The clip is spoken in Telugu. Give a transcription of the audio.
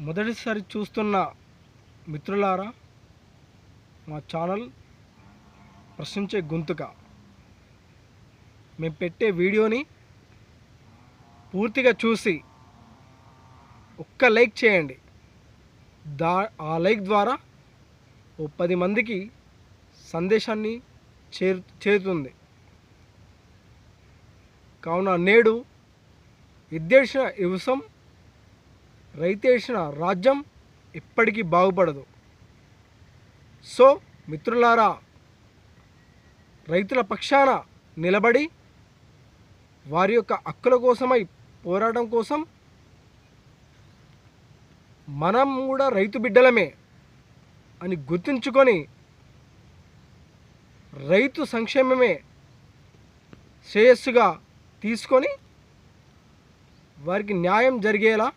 మొదటిసారి చూస్తున్న మిత్రులారా, మా ఛానల్ ప్రశ్నించే గొంతుక. మేము పెట్టే వీడియోని పూర్తిగా చూసి ఒక్క లైక్ చేయండి. ఆ లైక్ ద్వారా ఓ 10 మందికి సందేశాన్ని చేరుతుంది. కావున నేడు విద్యేసిన యువసం, రైతేసిన రాజ్యం ఎప్పటికీ బాగుపడదు. సో మిత్రులారా, రైతుల పక్షాన నిలబడి వారి యొక్క హక్కుల కోసమై పోరాటం కోసం మనం కూడా రైతు బిడ్డలమే అని గుర్తుంచుకొని రైతు సంక్షేమమే శ్రేయస్సుగా తీసుకొని వారికి న్యాయం జరిగేలా